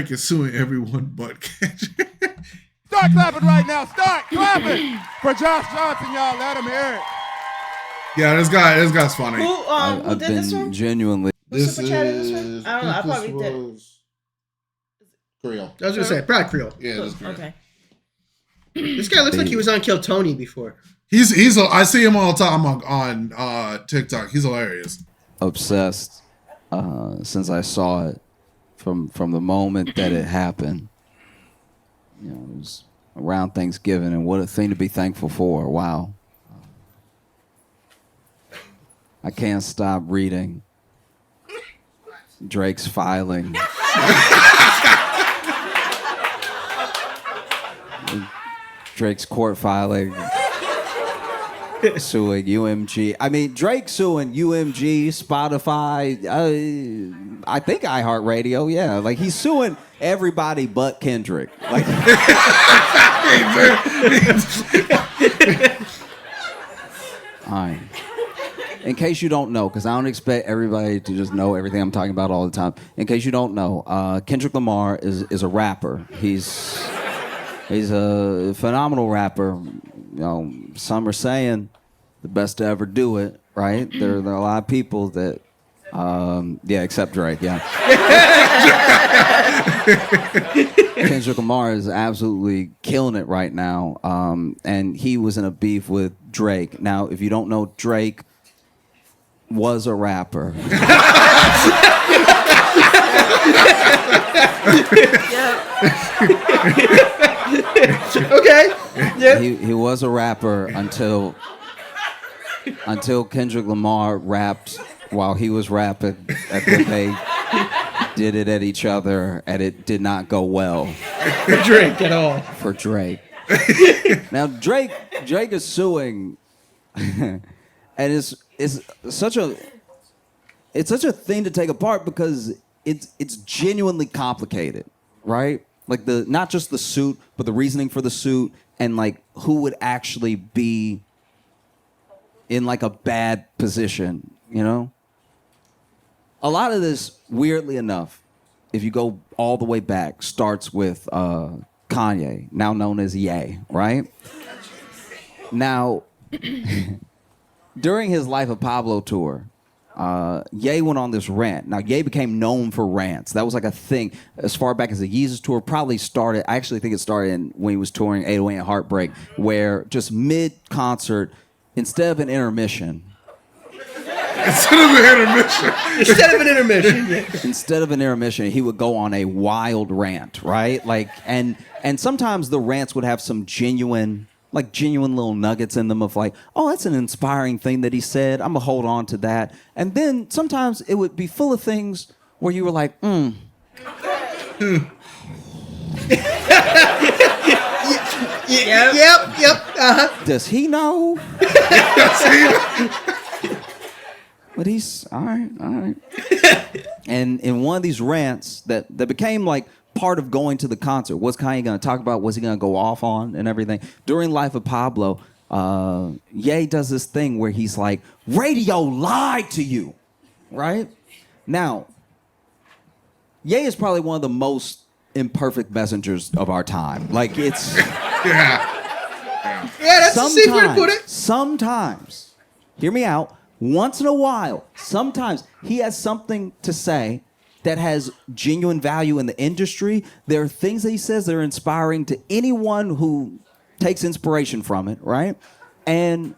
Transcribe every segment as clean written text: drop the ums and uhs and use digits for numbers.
Drake is suing everyone but Kendrick. Start clapping right now. Start clapping for Josh Johnson, y'all. Let him hear it. Yeah, this guy's funny. Who did this one? Genuinely. This is. I don't know. I probably did. Creole. I was gonna say probably Creole. Yeah, this Creole. Okay. This guy looks like he was on Kill Tony before. He's I see him all the time on TikTok. He's hilarious. Obsessed since I saw it from the moment that it happened. You know, it was around Thanksgiving, and what a thing to be thankful for. Wow. I can't stop reading Drake's filing. Drake's court filing. Suing UMG. I mean, Drake suing UMG, Spotify, I think iHeartRadio, yeah. Like, he's suing everybody but Kendrick. Like, all right. In case you don't know, because I don't expect everybody to just know everything I'm talking about all the time. In case you don't know, Kendrick Lamar is a rapper. He's a phenomenal rapper. You know, some are saying the best to ever do it, right? There are a lot of people that, except Drake, yeah. Kendrick Lamar is absolutely killing it right now, and he was in a beef with Drake. Now, if you don't know, Drake was a rapper. Okay. Yeah. He was a rapper until Kendrick Lamar rapped while he was rapping, and then they did it at each other, and it did not go well. For Drake at all. For Drake. Now Drake is suing, and it's such a thing to take apart because it's genuinely complicated, right? Like not just the suit, but the reasoning for the suit, and like who would actually be in like a bad position, you know? A lot of this, weirdly enough, if you go all the way back, starts with Kanye, now known as Ye, right? Now, during his Life of Pablo tour, Ye went on this rant. Now, Ye became known for rants. That was like a thing as far back as the Yeezus tour. Probably started, I actually think it started when he was touring 808 and Heartbreak, where just mid-concert, instead of an intermission, Instead of an intermission, he would go on a wild rant, right? Like, and sometimes the rants would have some genuine little nuggets in them of like, oh, that's an inspiring thing that he said. I'm gonna hold on to that. And then sometimes it would be full of things where you were like, Yep. Does he know? But he's all right. And in one of these rants that became like part of going to the concert, what's Kanye going to talk about? What's he going to go off on and everything? During Life of Pablo, Ye does this thing where he's like, radio lied to you, right? Now, Ye is probably one of the most imperfect messengers of our time. Like, it's... Yeah, that's a safe way to put it. Sometimes, hear me out, once in a while, sometimes he has something to say that has genuine value in the industry. There are things that he says that are inspiring to anyone who takes inspiration from it, right? And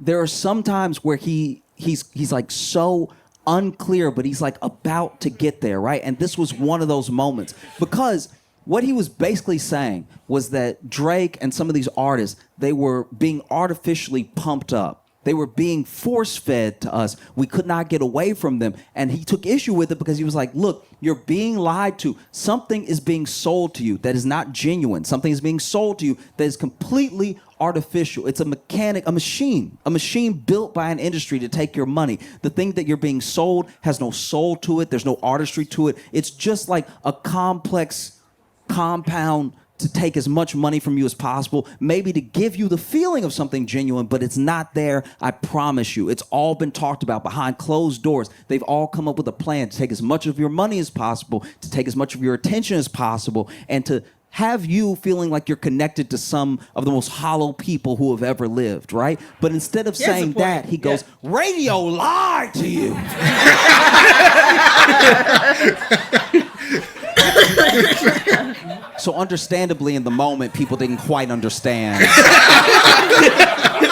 there are some times where he's like so unclear, but he's like about to get there, right? And this was one of those moments, because what he was basically saying was that Drake and some of these artists, they were being artificially pumped up. They were being force-fed to us. We could not get away from them. And he took issue with it because he was like, look, you're being lied to. Something is being sold to you that is not genuine. Something is being sold to you that is completely artificial. It's a machine built by an industry to take your money. The thing that you're being sold has no soul to it. There's no artistry to it. It's just like a complex compound to take as much money from you as possible, maybe to give you the feeling of something genuine, but it's not there. I promise you. It's all been talked about behind closed doors. They've all come up with a plan to take as much of your money as possible, to take as much of your attention as possible, and to have you feeling like you're connected to some of the most hollow people who have ever lived, right? But instead of saying that, he goes, radio lied to you. So understandably, in the moment, people didn't quite understand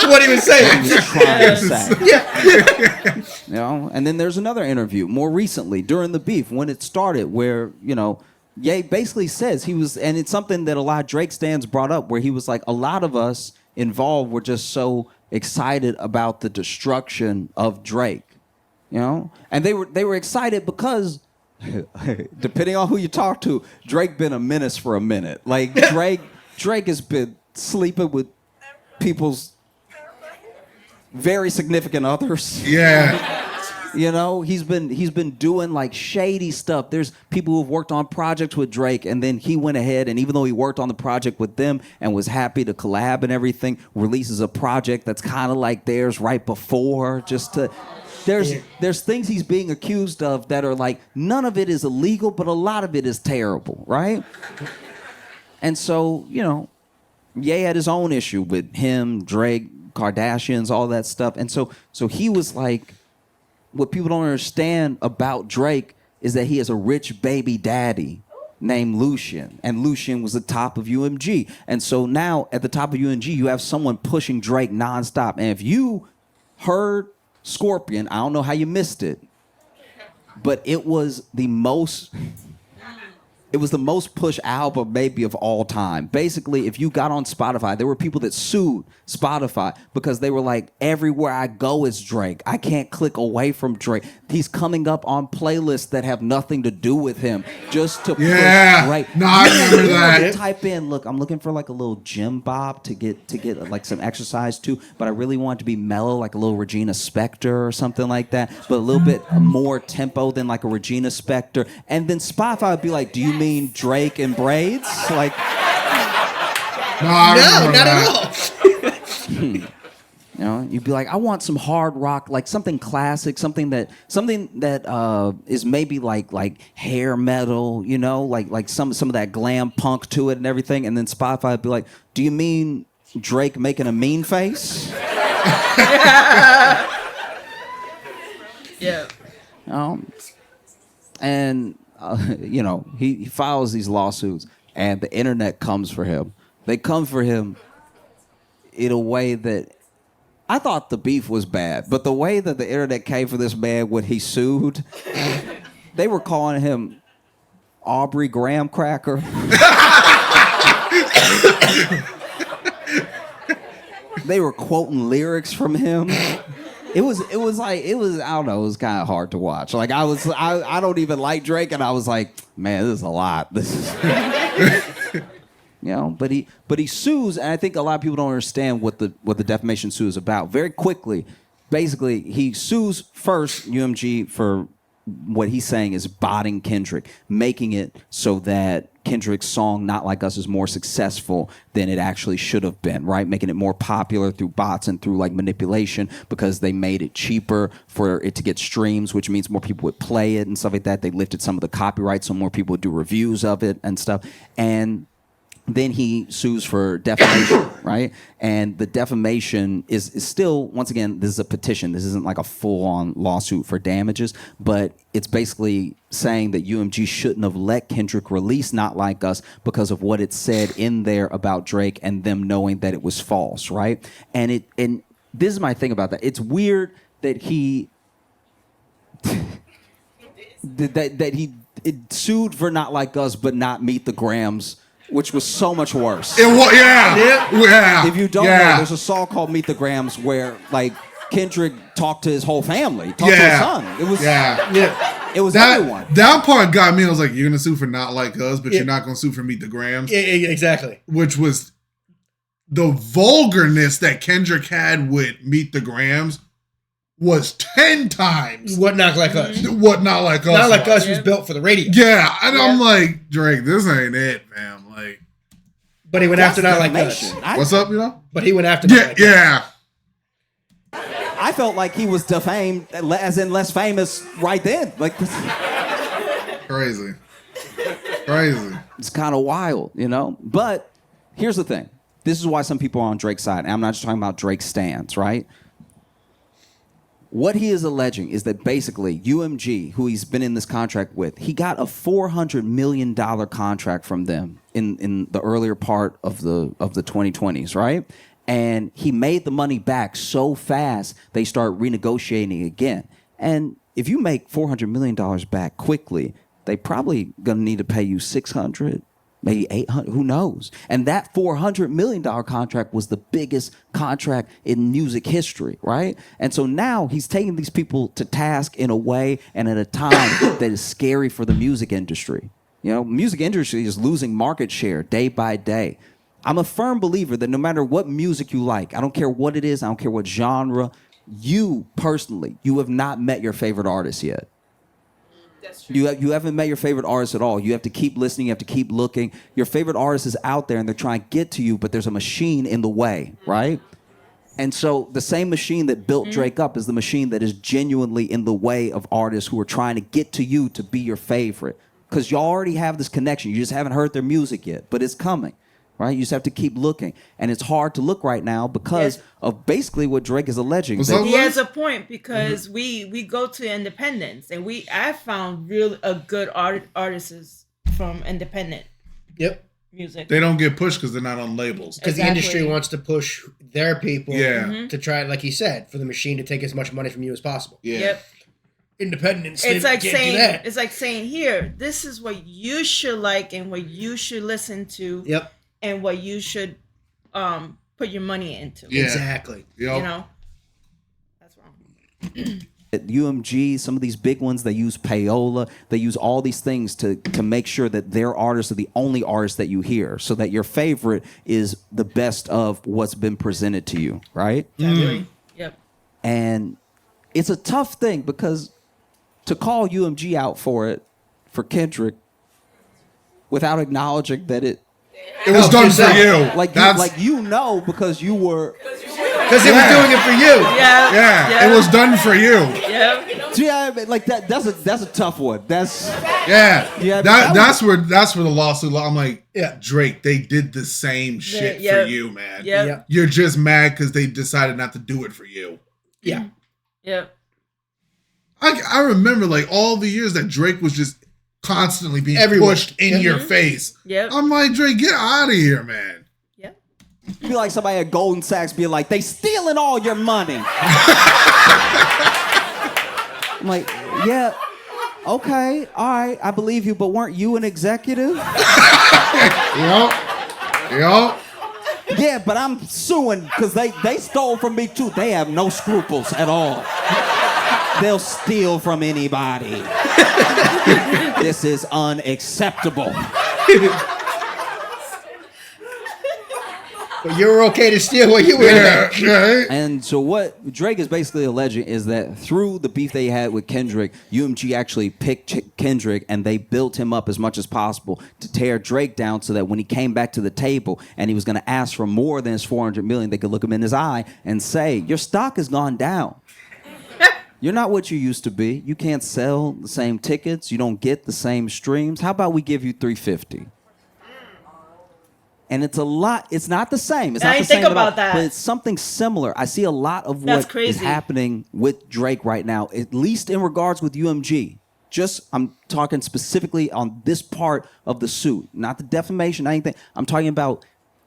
what he was saying. What he was trying to say. You know? And then there's another interview more recently during the beef when it started where, you know, Ye basically says he was, and it's something that a lot of Drake stans brought up, where he was like, a lot of us involved were just so excited about the destruction of Drake, you know? And they were excited because, depending on who you talk to, Drake been a menace for a minute. Like, Drake has been sleeping with people's very significant others. Yeah. You know, he's been doing like shady stuff. There's people who've worked on projects with Drake, and then he went ahead and even though he worked on the project with them and was happy to collab and everything, releases a project that's kind of like theirs right before, just to. There's things he's being accused of that are like, none of it is illegal, but a lot of it is terrible, right? And so, you know, Ye had his own issue with him, Drake, Kardashians, all that stuff. And so he was like, what people don't understand about Drake is that he has a rich baby daddy named Lucian, and Lucian was the top of UMG. And so now at the top of UMG, you have someone pushing Drake nonstop. And if you heard Scorpion, I don't know how you missed it, but it was the most pushed album maybe of all time. Basically, if you got on Spotify, there were people that sued Spotify because they were like, everywhere I go is Drake. I can't click away from Drake. He's coming up on playlists that have nothing to do with him just to push Drake. No, I remember that. Type in, look, I'm looking for like a little gym bob to get like some exercise too, but I really want it to be mellow, like a little Regina Spektor or something like that, but a little bit more tempo than like a Regina Spektor. And then Spotify would be like, do you mean Drake and braids? Like, No, not at all. you know, you'd be like, I want some hard rock, like something classic, something that is maybe like hair metal, you know, like some of that glam punk to it and everything. And then Spotify would be like, do you mean Drake making a mean face? Yeah. And you know, he files these lawsuits, and the internet comes for him. They come for him in a way that I thought the beef was bad, but the way that the internet came for this man when he sued, they were calling him Aubrey Graham Cracker. They were quoting lyrics from him. It was I don't know, it was kind of hard to watch. Like I don't even like Drake, and I was like, man, this is a lot. This is you know, but he sues, and I think a lot of people don't understand what the defamation suit is about. Very quickly, basically, he sues first UMG for what he's saying is botting Kendrick, making it so that Kendrick's song Not Like Us is more successful than it actually should have been, right? Making it more popular through bots and through like manipulation because they made it cheaper for it to get streams, which means more people would play it and stuff like that. They lifted some of the copyright so more people would do reviews of it and stuff. And then he sues for defamation, right? And the defamation is still, once again, this is a petition. This isn't like a full-on lawsuit for damages, but it's basically saying that UMG shouldn't have let Kendrick release Not Like Us because of what it said in there about Drake and them knowing that it was false, right? And this is my thing about that. It's weird that he it sued for Not Like Us but not Meet the Grams, which was so much worse. It was, yeah. If you don't know, there's a song called Meet the Grams where like Kendrick talked to his whole family, talked to his son. It was it was everyone. That part got me. I was like, you're gonna sue for Not Like Us, but you're not gonna sue for Meet the Grams. Yeah, exactly. Which was the vulgarness that Kendrick had with Meet the Grams was 10 times what Not Like Us. What Not Like Us. Not Like Us was built for the radio. Yeah, and I'm like, Drake, this ain't it, fam. Like, But he went after not like defamation. us. What's up, you know? But he went after not Yeah, like us. yeah. I felt like he was defamed, as in less famous, right then. Like, Crazy. Crazy. it's kind of wild, you know? But here's the thing. This is why some people are on Drake's side. And I'm not just talking about Drake's stance, right? What he is alleging is that basically UMG, who he's been in this contract with, he got a $400 million contract from them in the earlier part of the 2020s, right? And he made the money back so fast they start renegotiating again. And if you make $400 million back quickly, they probably gonna need to pay you $600, maybe $800, who knows? And that $400 million contract was the biggest contract in music history, right? And so now he's taking these people to task in a way and at a time that is scary for the music industry. You know, music industry is losing market share day by day. I'm a firm believer that no matter what music you like, I don't care what it is, I don't care what genre, you personally, you have not met your favorite artist yet. That's true. You haven't met your favorite artist at all. You have to keep listening. You have to keep looking. Your favorite artist is out there, and they're trying to get to you, but there's a machine in the way, right? And so the same machine that built Drake up is the machine that is genuinely in the way of artists who are trying to get to you to be your favorite. Because y'all already have this connection. You just haven't heard their music yet, but it's coming. Right? You just have to keep looking. And it's hard to look right now because of basically what Drake is alleging. He has a point because we go to independents and I found a good artists from independent music. They don't get pushed because they're not on labels. Because the industry wants to push their people Yeah. to try, like he said, for the machine to take as much money from you as possible. Yeah. Yep. Independence. It's like can't do saying that. it's like saying here, this is what you should like and what you should listen to. Yep. And what you should put your money into. Yeah. Exactly. Yep. You know? That's wrong. At UMG, some of these big ones, they use payola. They use all these things to make sure that their artists are the only artists that you hear, so that your favorite is the best of what's been presented to you, right? Yep. And it's a tough thing because to call UMG out for Kendrick, without acknowledging that it was done for you. because you were. Because it was doing it for you. Yeah, it was done for you. Yeah. Like that's a tough one. That's That's where the lawsuit. I'm like, Yeah. Drake, they did the same shit for you, man. Yep. You're just mad because they decided not to do it for you. Yeah. Yep. I remember like all the years that Drake was just constantly being Everywhere. pushed in your face. Yep. I'm like, Drake, get out of here, man. Yep. I feel like somebody at Goldman Sachs being like, they stealing all your money. I'm like, yeah, okay, all right, I believe you, but weren't you an executive? Yup. Yeah, but I'm suing because they stole from me too. They have no scruples at all. They'll steal from anybody. This is unacceptable. But you were okay to steal what you were there. Yeah. And so what Drake is basically alleging is that through the beef they had with Kendrick, UMG actually picked Kendrick and they built him up as much as possible to tear Drake down so that when he came back to the table and he was going to ask for more than his $400 million, they could look him in his eye and say, your stock has gone down. You're not what you used to be. You can't sell the same tickets. You don't get the same streams. How about we give you $350? And it's a lot. It's not the same. It's I not the didn't same think at all, about that. but it's something similar. I see a lot of That's what is crazy. happening with Drake right now, at least in regards with UMG. I'm talking specifically on this part of the suit, not the defamation, anything. I'm talking about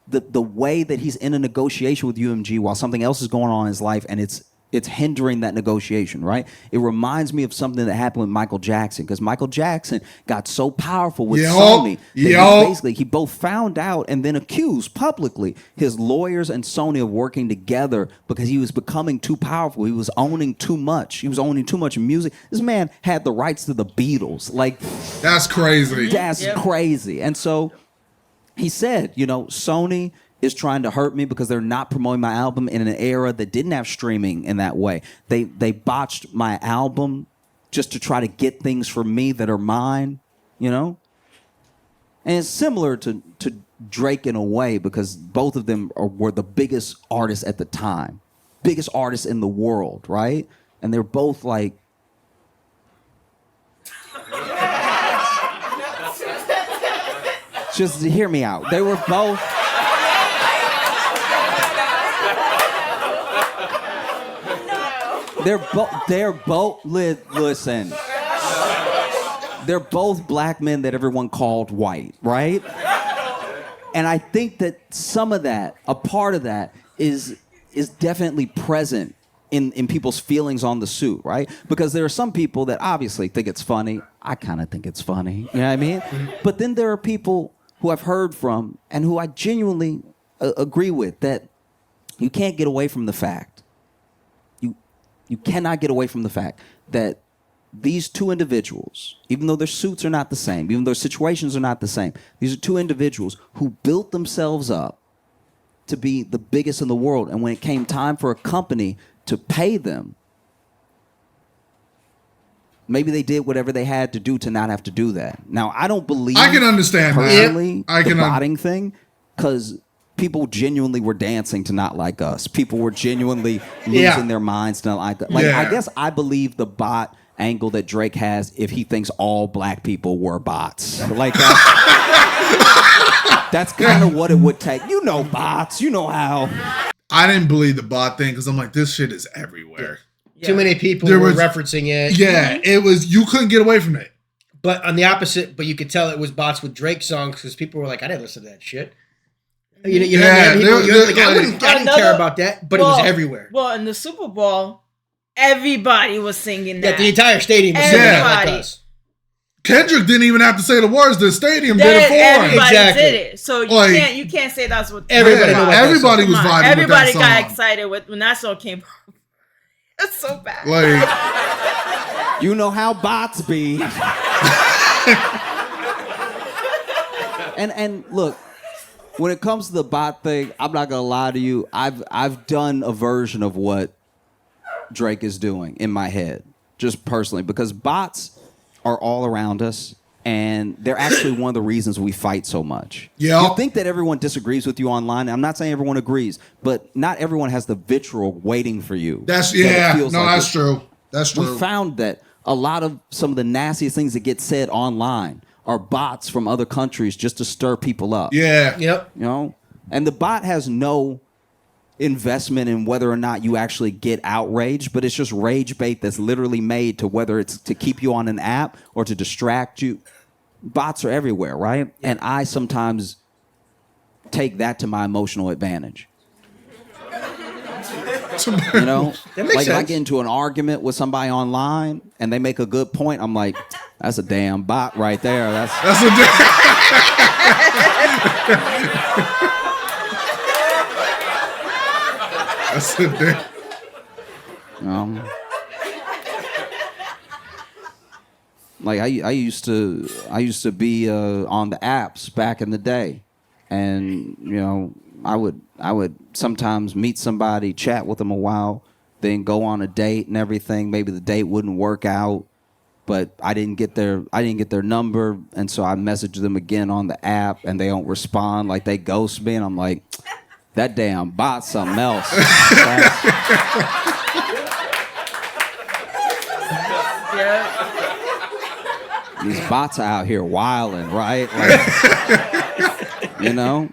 the way that he's in a negotiation with UMG while something else is going on in his life, and it's hindering that negotiation, right? It reminds me of something that happened with Michael Jackson, because Michael Jackson got so powerful with Sony that he both found out and then accused publicly his lawyers and Sony of working together because he was becoming too powerful. He was owning too much. He was owning too much music. This man had the rights to the Beatles. Like, That's crazy. that's crazy. And so he said, Sony is trying to hurt me because they're not promoting my album in an era that didn't have streaming in that way. They botched my album just to try to get things for me that are mine, And it's similar to Drake in a way because both of them were the biggest artists at the time, biggest artists in the world, right? And they're both like. Just hear me out. They were both. Listen. They're both black men that everyone called white, right? And I think that some of that, a part of that, is definitely present in people's feelings on the suit, right? Because there are some people that obviously think it's funny. I kind of think it's funny, you know what I mean? But then there are people who I've heard from and who I genuinely agree with that you can't get away from the fact. You cannot get away from the fact that these two individuals, even though their suits are not the same, even though their situations are not the same, these are two individuals who built themselves up to be the biggest in the world. And when it came time for a company to pay them, maybe they did whatever they had to do to not have to do that. Now, I don't believe I can understand personally that. the botting thing, because people genuinely were dancing to Not Like Us. People were genuinely losing their minds to Not Like Us. Like, I guess I believe the bot angle that Drake has if he thinks all black people were bots. Like that's kind of what it would take. You know bots. You know how. I didn't believe the bot thing because I'm like, this shit is everywhere. Yeah. Too many people were referencing it. Yeah, it was. You couldn't get away from it. But on the opposite, but you could tell it was bots with Drake songs because people were like, I didn't listen to that shit. You know, I didn't care about that, but it was everywhere. Well, in the Super Bowl, everybody was singing that. Yeah, the entire stadium was singing Like Us. Kendrick didn't even have to say the words. The stadium did it for him. Everybody did it. So you can't say that's what everybody was vibing. Everybody with that got excited when that song came. It's so bad. Like, you know how bots be. and look. When it comes to the bot thing, I'm not gonna lie to you. I've done a version of what Drake is doing in my head, just personally, because bots are all around us, and they're actually one of the reasons we fight so much. Yeah. You think that everyone disagrees with you online. I'm not saying everyone agrees, but not everyone has the vitriol waiting for you. That's true. That's true. We found that a lot of some of the nastiest things that get said online are bots from other countries just to stir people up. Yeah. Yep. You know? And the bot has no investment in whether or not you actually get outraged, but it's just rage bait that's literally made to whether it's to keep you on an app or to distract you. Bots are everywhere, right? And I sometimes take that to my emotional advantage. You know, that makes like sense. if I get into an argument with somebody online and they make a good point, I'm like, that's a damn bot right there. That's a damn. Like I used to be on the apps back in the day, and you know I would sometimes meet somebody, chat with them a while, then go on a date and everything. Maybe the date wouldn't work out, but I didn't get their number, and so I messaged them again on the app, and they don't respond. Like they ghost me, and I'm like, that damn bot's something else. These bots are out here wilding, right? Like, you know.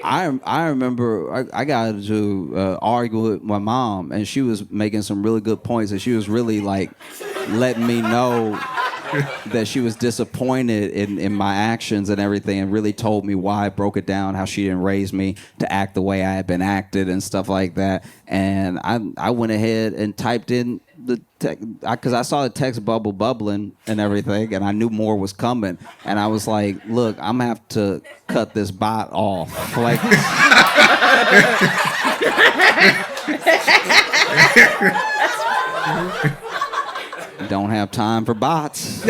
I remember I got to argue with my mom, and she was making some really good points, and she was really like letting me know that she was disappointed in my actions and everything, and really told me why. Broke it down how she didn't raise me to act the way I had been acted and stuff like that. And I went ahead and typed in the text because I saw the text bubbling and everything, and I knew more was coming. And I was like, "Look, I'm gonna have to cut this bot off." Like, don't have time for bots.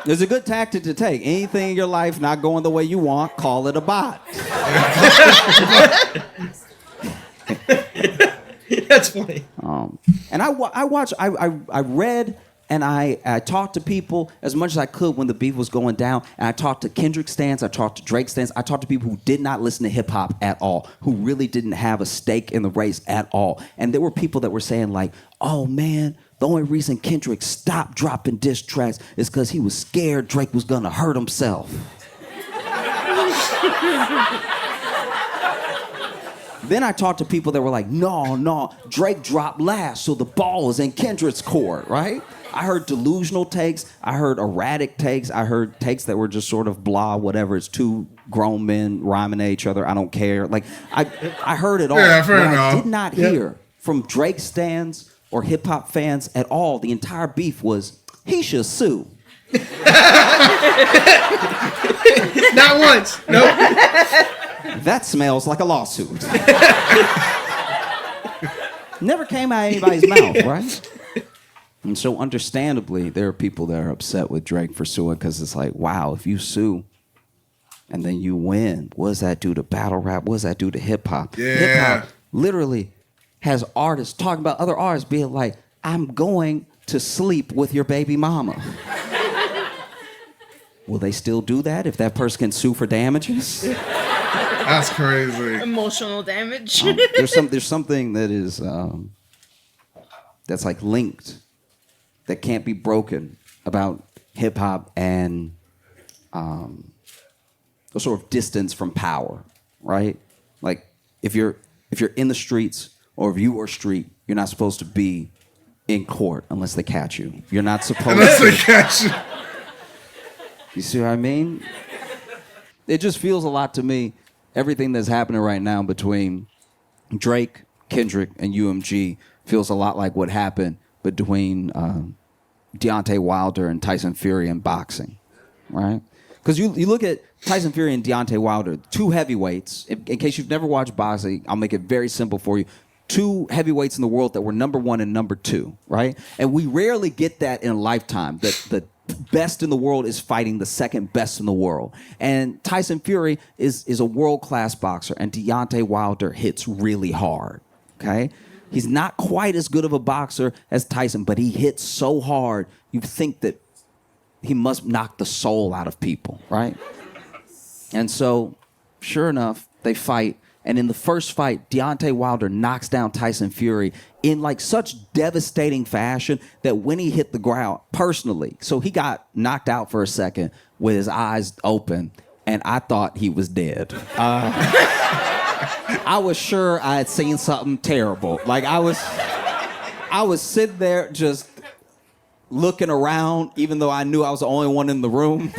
There's a good tactic to take. Anything in your life not going the way you want, call it a bot. That's funny. And I read And I talked to people as much as I could when the beef was going down. And I talked to Kendrick stans, I talked to Drake stans, I talked to people who did not listen to hip hop at all, who really didn't have a stake in the race at all. And there were people that were saying like, oh man, the only reason Kendrick stopped dropping diss tracks is because he was scared Drake was gonna hurt himself. Then I talked to people that were like, no, Drake dropped last, so the ball is in Kendrick's court, right? I heard delusional takes. I heard erratic takes. I heard takes that were just sort of blah, whatever. It's two grown men rhyming at each other. I don't care. Like, I heard it all. Yeah, fair enough. I did not hear from Drake stans or hip-hop fans at all. The entire beef was, he should sue. Not once. Nope. That smells like a lawsuit. Never came out of anybody's mouth, right? And so understandably, there are people that are upset with Drake for suing because it's like, wow, if you sue and then you win, what does that do to battle rap? What does that do to hip hop? Yeah. Hip hop literally has artists talking about other artists being like, I'm going to sleep with your baby mama. Will they still do that if that person can sue for damages? That's crazy. Emotional damage. There's something that is that's like linked, that can't be broken about hip hop and the sort of distance from power, right? Like if you're in the streets or if you are street, you're not supposed to be in court unless they catch you. You're not supposed Unless to. they catch you. You see what I mean? It just feels a lot to me, everything that's happening right now between Drake, Kendrick, and UMG feels a lot like what happened between Deontay Wilder and Tyson Fury in boxing, right? Because you look at Tyson Fury and Deontay Wilder, two heavyweights. In case you've never watched boxing, I'll make it very simple for you. Two heavyweights in the world that were number one and number two, right? And we rarely get that in a lifetime, that the best in the world is fighting the second best in the world. And Tyson Fury is a world-class boxer, and Deontay Wilder hits really hard, okay? He's not quite as good of a boxer as Tyson, but he hits so hard, you think that he must knock the soul out of people, right? And so, sure enough, they fight. And in the first fight, Deontay Wilder knocks down Tyson Fury in like such devastating fashion that when he hit the ground, personally, so he got knocked out for a second with his eyes open, and I thought he was dead. I was sure I had seen something terrible. Like I was sitting there just looking around, even though I knew I was the only one in the room.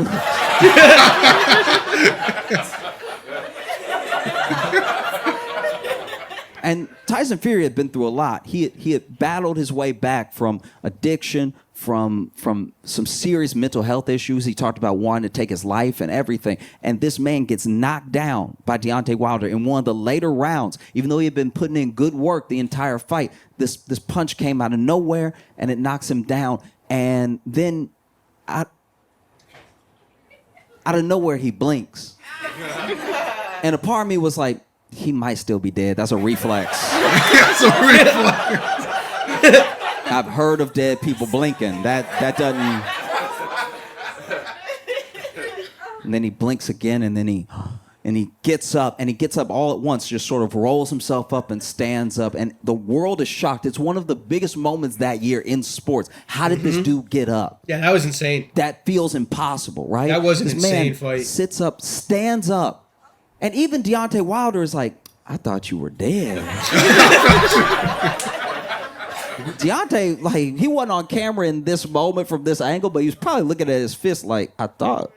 And Tyson Fury had been through a lot. He had battled his way back from addiction, from some serious mental health issues. He talked about wanting to take his life and everything. And this man gets knocked down by Deontay Wilder in one of the later rounds. Even though he had been putting in good work the entire fight, this punch came out of nowhere and it knocks him down. And then out of nowhere, he blinks. And a part of me was like, he might still be dead. That's a reflex. That's a reflex. I've heard of dead people blinking. That doesn't. And then he blinks again, and then he gets up, and he gets up all at once, just sort of rolls himself up and stands up, and the world is shocked. It's one of the biggest moments that year in sports. How did this dude get up? Yeah, that was insane. That feels impossible, right? That was an this insane man fight. Sits up, stands up. And even Deontay Wilder is like, I thought you were dead. Deontay, like, he wasn't on camera in this moment from this angle, but he was probably looking at his fist like, I thought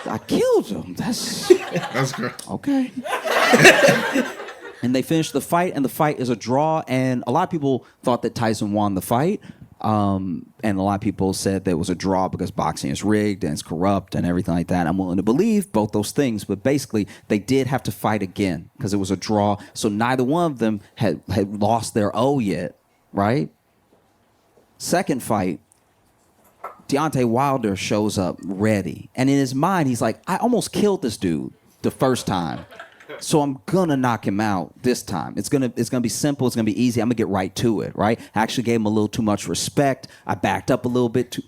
I killed him. That's great. Okay. And they finished the fight, and the fight is a draw, and a lot of people thought that Tyson won the fight. And a lot of people said that it was a draw because boxing is rigged and it's corrupt and everything like that. I'm willing to believe both those things, but basically they did have to fight again because it was a draw. So neither one of them had lost their O yet, right? Second fight, Deontay Wilder shows up ready. And in his mind, he's like, I almost killed this dude the first time. So I'm gonna knock him out this time. It's gonna be simple. It's gonna be easy. I'm gonna get right to it. Right. I actually gave him a little too much respect. I backed up a little bit.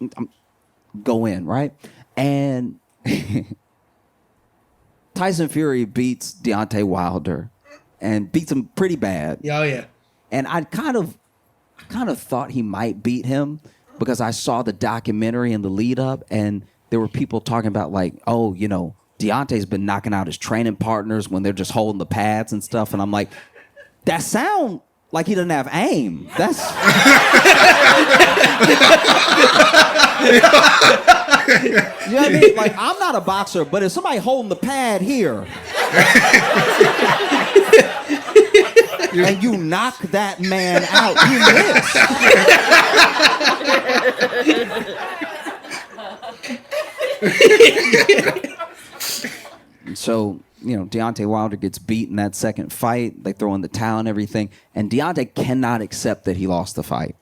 Go in. Right. And Tyson Fury beats Deontay Wilder, and beats him pretty bad. Oh yeah. And I kind of thought he might beat him because I saw the documentary and the lead up, and there were people talking about like, oh, you know, Deontay's been knocking out his training partners when they're just holding the pads and stuff. And I'm like, that sound like he doesn't have aim. That's you know what I mean? Like, I'm not a boxer, but if somebody holding the pad here and you knock that man out, you miss. So, you know, Deontay Wilder gets beat in that second fight. They throw in the towel and everything. And Deontay cannot accept that he lost the fight.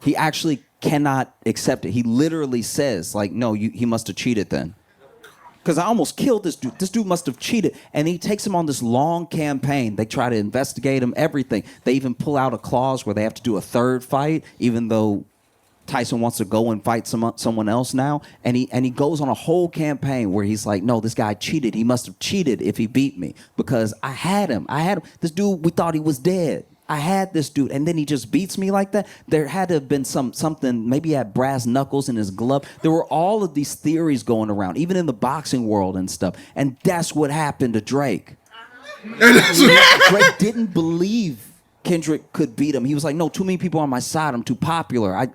He actually cannot accept it. He literally says, like, no, he must have cheated then. Because I almost killed this dude. This dude must have cheated. And he takes him on this long campaign. They try to investigate him, everything. They even pull out a clause where they have to do a third fight, even though Tyson wants to go and fight someone else now. And he goes on a whole campaign where he's like, no, this guy cheated. He must have cheated if he beat me. Because I had him. This dude, we thought he was dead. I had this dude, and then he just beats me like that. There had to have been something, maybe he had brass knuckles in his glove. There were all of these theories going around, even in the boxing world and stuff. And that's what happened to Drake. Drake didn't believe Kendrick could beat him. He was like, no, too many people on my side. I'm too popular.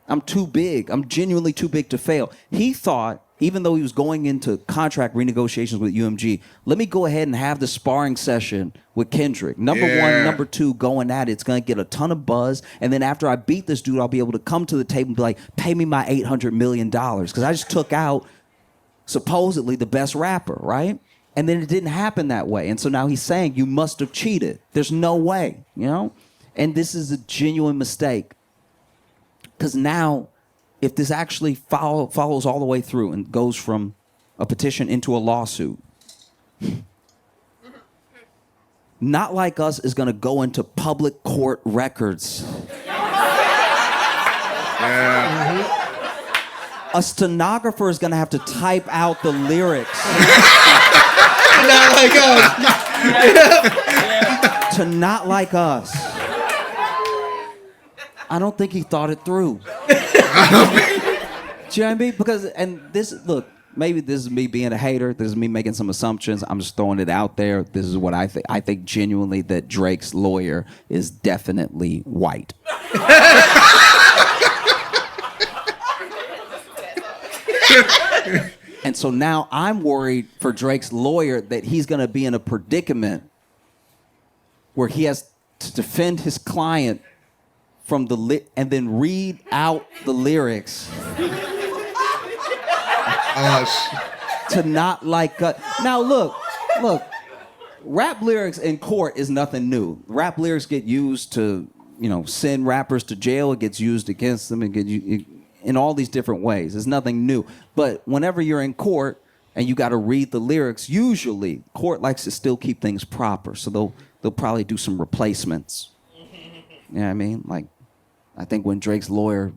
I'm too big. I'm genuinely too big to fail. He thought, even though he was going into contract renegotiations with UMG, let me go ahead and have the sparring session with Kendrick. Number one, number two, going at it. It's going to get a ton of buzz. And then after I beat this dude, I'll be able to come to the table and be like, pay me my $800 million. Because I just took out, supposedly, the best rapper, right? And then it didn't happen that way. And so now he's saying, you must have cheated. There's no way, you know? And this is a genuine mistake. Because now, if this actually follows all the way through and goes from a petition into a lawsuit, Not Like Us is going to go into public court records. A stenographer is going to have to type out the lyrics. Not Like Us. To Not Like Us. I don't think he thought it through. Do you know what I mean? Because, and this, look, maybe this is me being a hater. This is me making some assumptions. I'm just throwing it out there. This is what I think. I think genuinely that Drake's lawyer is definitely white. And so now I'm worried for Drake's lawyer that he's going to be in a predicament where he has to defend his client from the and then read out the lyrics to Not Like Us. Now look, rap lyrics in court is nothing new. Rap lyrics get used to, send rappers to jail. It gets used against them. It gets in all these different ways. It's nothing new. But whenever you're in court and you got to read the lyrics, usually court likes to still keep things proper. So they'll probably do some replacements. You know what I mean? Like, I think when Drake's lawyer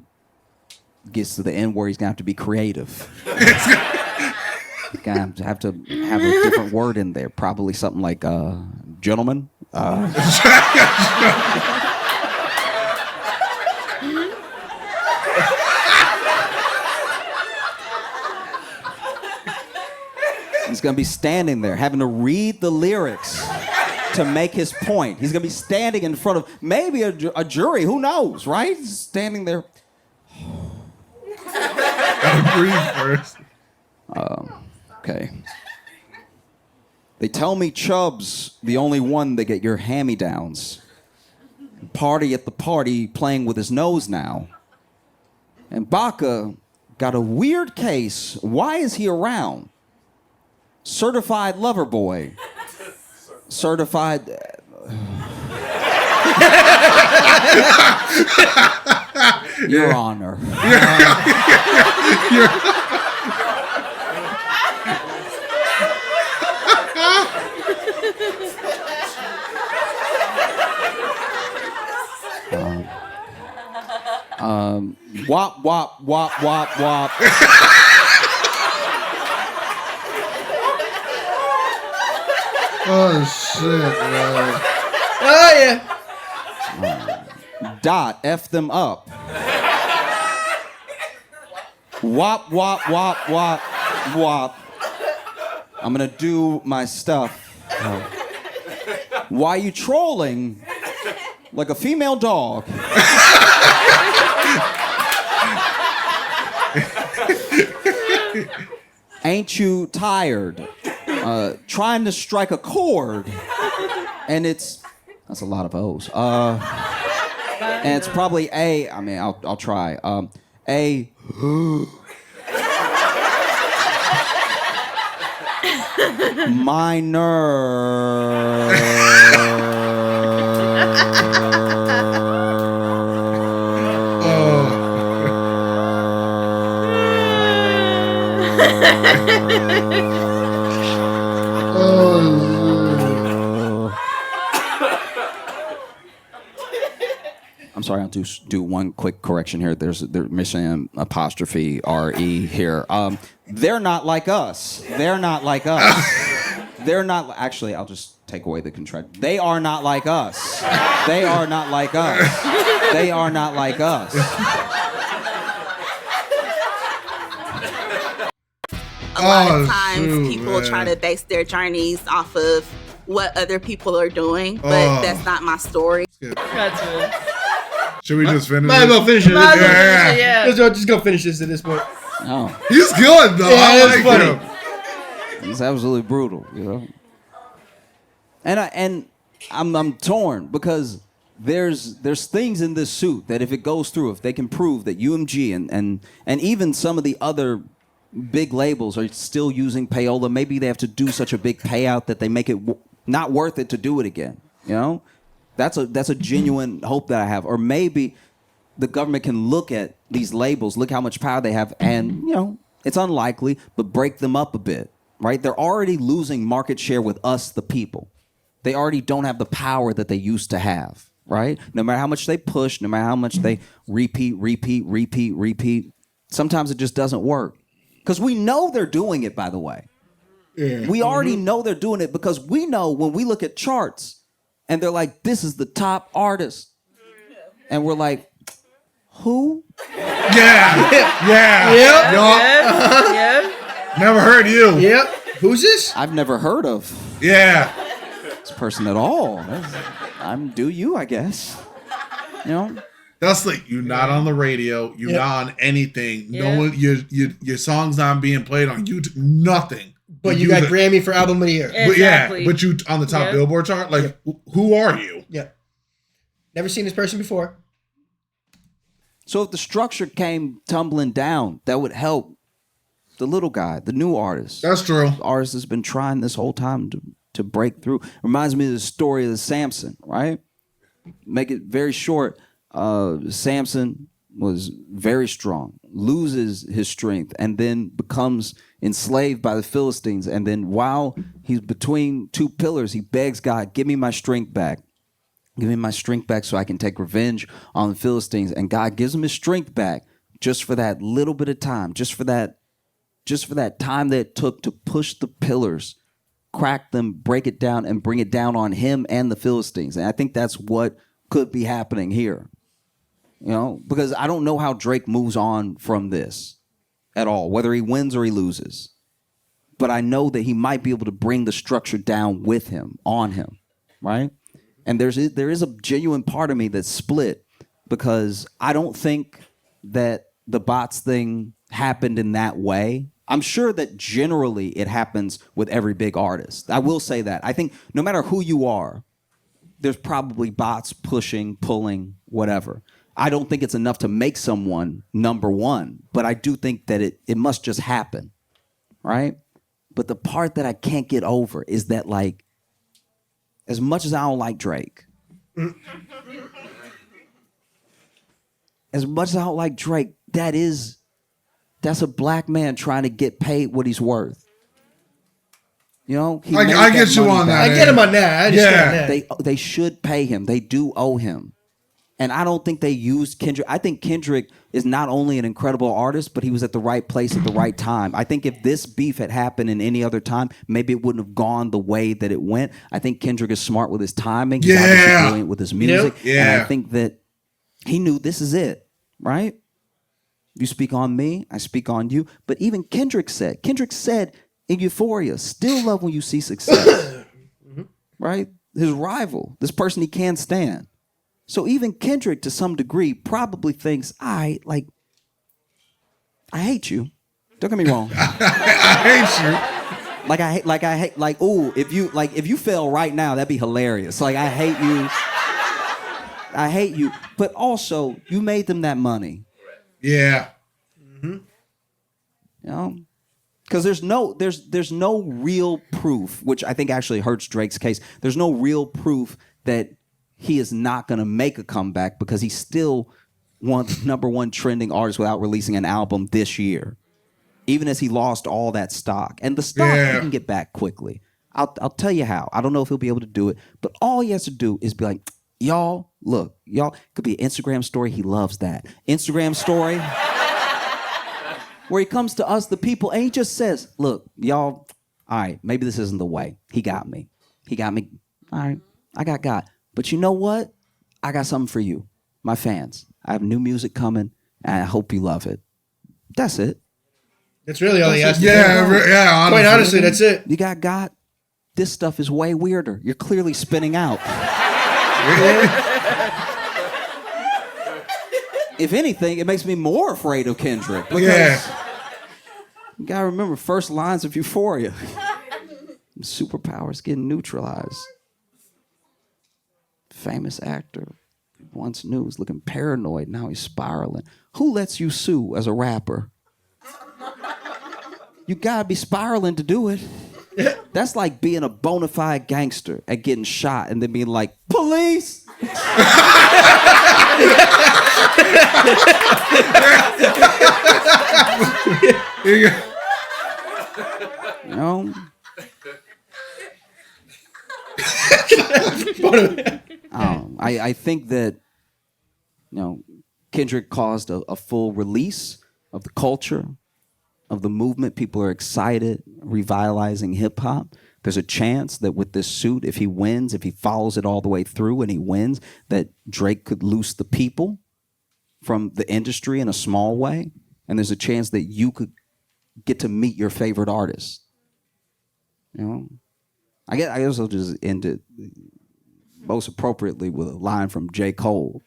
gets to the end where he's going to have to be creative. He's going to have a different word in there. Probably something like, gentlemen. He's going to be standing there having to read the lyrics to make his point. He's going to be standing in front of maybe a jury. Who knows, right? He's standing there. Gotta breathe first. Okay. They tell me Chubb's the only one that get your hand-me-downs. Party at the party playing with his nose now. And Baca got a weird case. Why is he around? Certified lover boy. Certified. Your Honor. Wop, wop, wop, wop, wop. Oh shit, man. Oh yeah. Dot, F them up. Wop, wop, wop, wop, wop. I'm gonna do my stuff. Why you trolling like a female dog? Ain't you tired trying to strike a chord? And that's a lot of O's. And it's probably A. I mean, I'll try. A. Minor. I'm sorry, I'll do one quick correction here. They're missing apostrophe R-E here. They're not like us. They're not like us. They're not, actually, I'll just take away the contract. They are not like us. They are not like us. They are not like us. A lot of times people try to base their journeys off of what other people are doing, but that's not my story. Gotcha. Should we just finish Might as well finish it. Yeah. Just go finish this at this point. Oh, He's good though. Yeah, I that's like funny. him. it's absolutely brutal, you know. And I'm torn because there's things in this suit that if it goes through, if they can prove that UMG and even some of the other big labels are still using payola, maybe they have to do such a big payout that they make it not worth it to do it again. You know, that's a genuine hope that I have. Or maybe the government can look at these labels, look how much power they have, and you know, it's unlikely, but break them up a bit. Right? They're already losing market share with us, the people. They already don't have the power that they used to have. Right? No matter how much they push, no matter how much they repeat, sometimes it just doesn't work. Because we know they're doing it, by the way. Yeah. We already know they're doing it because we know when we look at charts and they're like, this is the top artist. And we're like, who? Yeah. Yep. Yeah. Never heard you. Yep. Who's this? I've never heard of Yeah. this person at all. Do you, I guess. You know? That's like you're not on the radio, you're not on anything. Yeah. No one, your song's not being played on YouTube. Nothing. But you got Grammy for Album of the Year. But Exactly. but you on the top Yeah. Billboard chart. Like, who are you? Yeah. Never seen this person before. So if the structure came tumbling down, that would help the little guy, the new artist. That's true. The artist has been trying this whole time to break through. Reminds me of the story of Samson, right? Make it very short. Samson was very strong, loses his strength, and then becomes enslaved by the Philistines. And then while he's between two pillars, he begs God, give me my strength back. Give me my strength back so I can take revenge on the Philistines. And God gives him his strength back just for that little bit of time, just for that time that it took to push the pillars, crack them, break it down, and bring it down on him and the Philistines. And I think that's what could be happening here. You know, because I don't know how Drake moves on from this at all, whether he wins or he loses. But I know that he might be able to bring the structure down with him, on him, right? And there is a genuine part of me that's split because I don't think that the bots thing happened in that way. I'm sure that generally it happens with every big artist. I will say that. I think no matter who you are, there's probably bots pushing, pulling, whatever. I don't think it's enough to make someone number one, but I do think that it must just happen, right? But the part that I can't get over is that, like, as much as I don't like Drake, that's a black man trying to get paid what he's worth. You know, I get you on that. I get him on that. I understand that. They should pay him. They do owe him. And I don't think they used Kendrick. I think Kendrick is not only an incredible artist, but he was at the right place at the right time. I think if this beef had happened in any other time, maybe it wouldn't have gone the way that it went. I think Kendrick is smart with his timing. He's obviously brilliant with his music. And I think that he knew this is it, right? You speak on me, I speak on you. But even Kendrick said in Euphoria, still love when you see success, right? His rival, this person he can't stand. So even Kendrick, to some degree, probably thinks, I hate you. Don't get me wrong. I hate you. If you fail right now, that'd be hilarious. Like, I hate you. I hate you. But also, you made them that money. Yeah. You know? Because there's no real proof, which I think actually hurts Drake's case. There's no real proof that he is not going to make a comeback because he still wants #1 trending artist without releasing an album this year, even as he lost all that stock. And the stock he can get back quickly. I'll tell you how. I don't know if he'll be able to do it, but all he has to do is be like, y'all, look, y'all, could be an Instagram story. He loves that. Instagram story where he comes to us, the people, and he just says, look, y'all, all right, maybe this isn't the way. He got me. All right, I got God. But you know what? I got something for you, my fans. I have new music coming, and I hope you love it. That's it. That's really all he has to do. Yeah. Quite honestly, that's it. You got God. This stuff is way weirder. You're clearly spinning out. If anything, it makes me more afraid of Kendrick. Because you gotta remember, first lines of Euphoria. Superpowers getting neutralized. Famous actor, once knew, was looking paranoid. Now he's spiraling. Who lets you sue as a rapper? You gotta be spiraling to do it. That's like being a bona fide gangster and getting shot and then being like, police! You know? I think that, you know, Kendrick caused a full release of the culture, of the movement. People are excited, revitalizing hip hop. There's a chance that with this suit, if he wins, if he follows it all the way through and he wins, that Drake could loose the people from the industry in a small way. And there's a chance that you could get to meet your favorite artist. You know? I guess I'll just end it most appropriately with a line from J. Cole.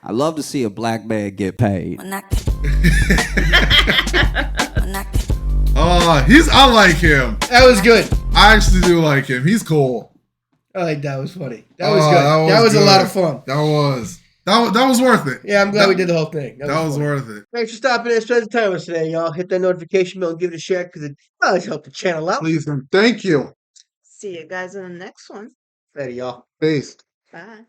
I love to see a black man get paid. I like him. That was good. I actually do like him. He's cool. I like that. Was funny. That was good. That was a lot of fun. That was worth it. Yeah, I'm glad we did the whole thing. That was worth it. Thanks for stopping in and spending time with us today, y'all. Hit that notification bell and give it a share because it always helps the channel out. Please and thank you. See you guys in the next one. Ready, y'all. Peace. Bye.